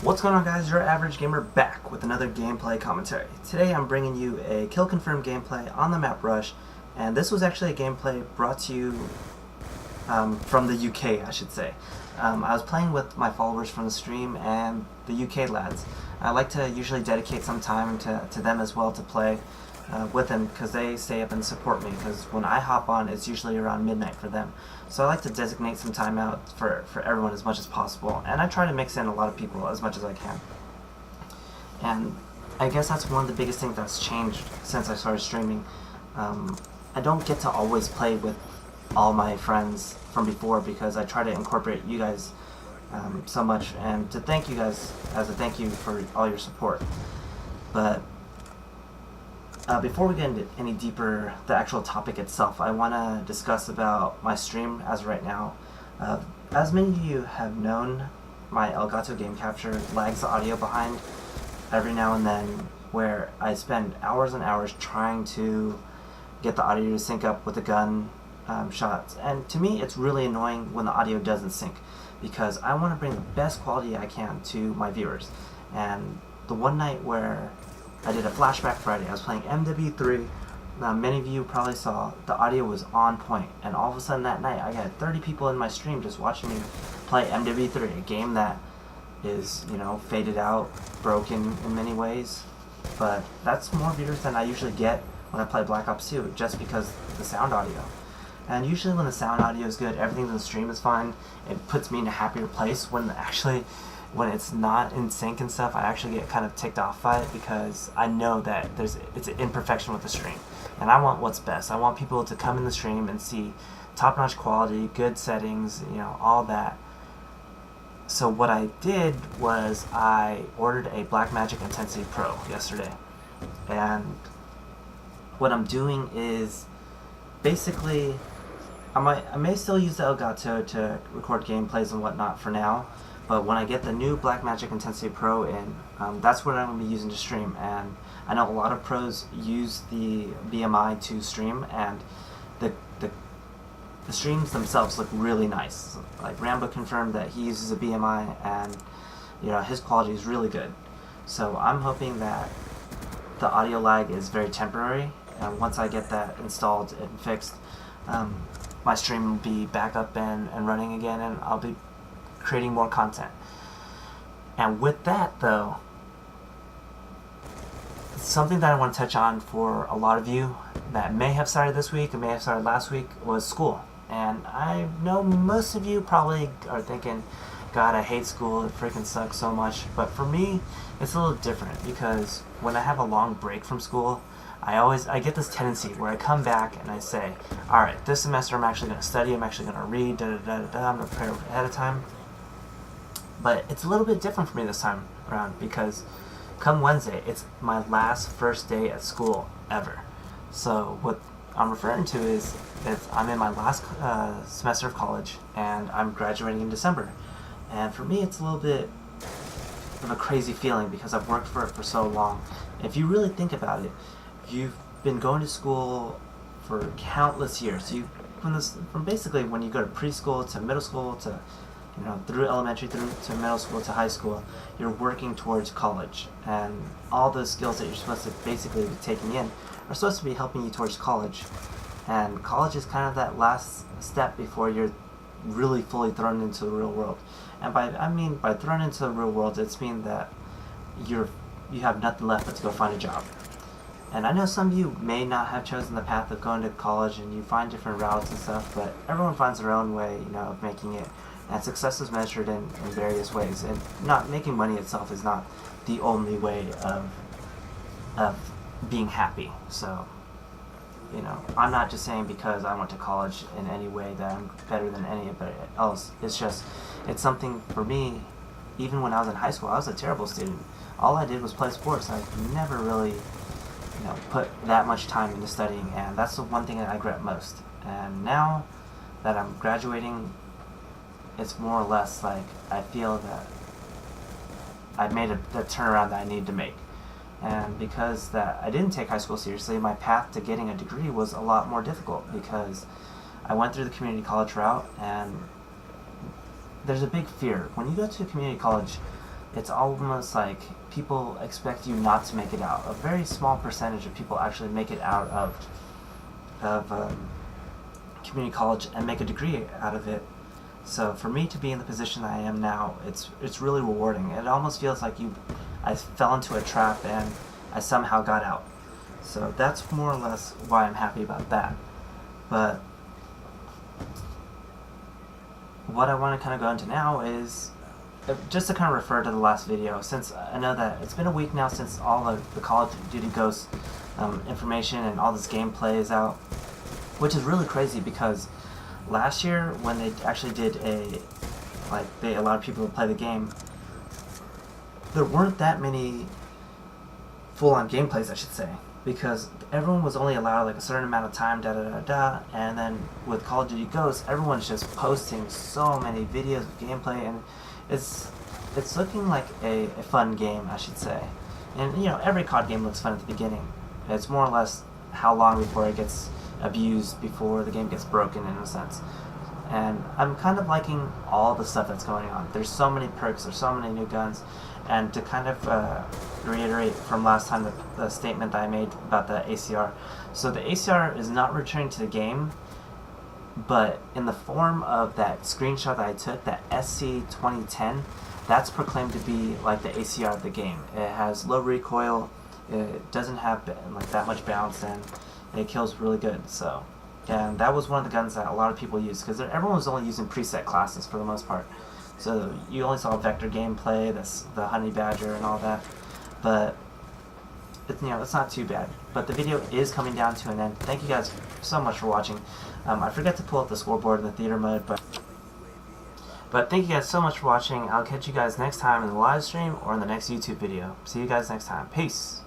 What's going on, guys? Your average gamer back with another gameplay commentary. Today I'm bringing you a kill confirmed gameplay on the map Rush, and this was actually a gameplay brought to you from the UK, I should say. I was playing with my followers from the stream and the UK lads. I like to usually dedicate some time to them as well to play with them, because they stay up and support me, because when I hop on it's usually around midnight for them. So I like to designate some time out for everyone as much as possible, and I try to mix in a lot of people as much as I can. And I guess that's one of the biggest things that's changed since I started streaming. I don't get to always play with all my friends from before, because I try to incorporate you guys so much, and to thank you guys as a thank you for all your support. But before we get into any deeper, the actual topic itself, I want to discuss about my stream as of right now. As many of you have known, my Elgato game capture lags the audio behind every now and then, where I spend hours and hours trying to get the audio to sync up with the gun shots. And to me, it's really annoying when the audio doesn't sync, because I want to bring the best quality I can to my viewers. And the one night where I did a Flashback Friday, I was playing MW3. Many of you probably saw the audio was on point, and all of a sudden that night I got 30 people in my stream just watching me play MW3, a game that is, you know, faded out, broken in many ways. But that's more viewers than I usually get when I play Black Ops 2, just because the sound audio. And usually when the sound audio is good, everything in the stream is fine. It puts me in a happier place when it's not in sync and stuff. I actually get kind of ticked off by it, because I know that it's an imperfection with the stream, and I want what's best. I want people to come in the stream and see top-notch quality, good settings, you know, all that. So what I did was I ordered a Blackmagic Intensity Pro yesterday, and what I'm doing is basically I may still use the Elgato to record gameplays and whatnot for now. But when I get the new Blackmagic Intensity Pro in, that's what I'm going to be using to stream. And I know a lot of pros use the BMI to stream, and the streams themselves look really nice. Like Rambo confirmed that he uses a BMI, and you know, his quality is really good. So I'm hoping that the audio lag is very temporary, and once I get that installed and fixed, my stream will be back up and running again, and I'll be creating more content. And with that, though, something that I want to touch on for a lot of you that may have started this week and may have started last week was school. And I know most of you probably are thinking, God, I hate school, it freaking sucks so much. But for me, it's a little different, because when I have a long break from school, I get this tendency where I come back and I say, alright, this semester I'm actually going to study, I'm actually going to read, I'm going to prepare ahead of time. But it's a little bit different for me this time around, because come Wednesday, it's my first day at school ever. So what I'm referring to is I'm in my last semester of college, and I'm graduating in December. And for me, it's a little bit of a crazy feeling, because I've worked for it for so long. If you really think about it, you've been going to school for countless years. From basically when you go to preschool to middle school to, you know, through elementary, through to middle school to high school, you're working towards college, and all those skills that you're supposed to basically be taking in are supposed to be helping you towards college. And college is kind of that last step before you're really fully thrown into the real world. And by thrown into the real world, it's mean that you have nothing left but to go find a job. And I know some of you may not have chosen the path of going to college, and you find different routes and stuff, but everyone finds their own way, you know, of making it. And success is measured in various ways, and not making money itself is not the only way of being happy. So, you know, I'm not just saying because I went to college in any way that I'm better than anybody else. It's something for me. Even when I was in high school, I was a terrible student. All I did was play sports. I never really, you know, put that much time into studying, and that's the one thing that I regret most. And now that I'm graduating, it's more or less like I feel that I've made the turnaround that I need to make. And because that I didn't take high school seriously, my path to getting a degree was a lot more difficult, because I went through the community college route, and there's a big fear. When you go to a community college, it's almost like people expect you not to make it out. A very small percentage of people actually make it out of community college and make a degree out of it. So for me to be in the position I am now, it's really rewarding. It almost feels like I fell into a trap and I somehow got out. So that's more or less why I'm happy about that. But what I want to kind of go into now is just to kind of refer to the last video, since I know that it's been a week now since all of the Call of Duty Ghosts information and all this gameplay is out, which is really crazy because last year when they actually did they allowed people to play the game, there weren't that many full-on gameplays, I should say, because everyone was only allowed like a certain amount of time, and then with Call of Duty Ghosts, everyone's just posting so many videos of gameplay, and it's looking like a fun game, I should say. And you know, every COD game looks fun at the beginning. It's more or less how long before it gets abused, before the game gets broken in a sense. And I'm kind of liking all the stuff that's going on. There's so many perks, there's so many new guns, and to kind of reiterate from last time the statement that I made about the ACR. So the ACR is not returning to the game, but in the form of that screenshot that I took, that SC2010, that's proclaimed to be like the ACR of the game. It has low recoil, it doesn't have like that much bounce, and it kills really good. So, and that was one of the guns that a lot of people use because everyone was only using preset classes for the most part. So you only saw vector gameplay, the Honey Badger and all that, but it's not too bad. But the video is coming down to an end. Thank you guys so much for watching. I forgot to pull up the scoreboard in the theater mode, but thank you guys so much for watching. I'll catch you guys next time in the live stream or in the next YouTube video. See you guys next time. Peace.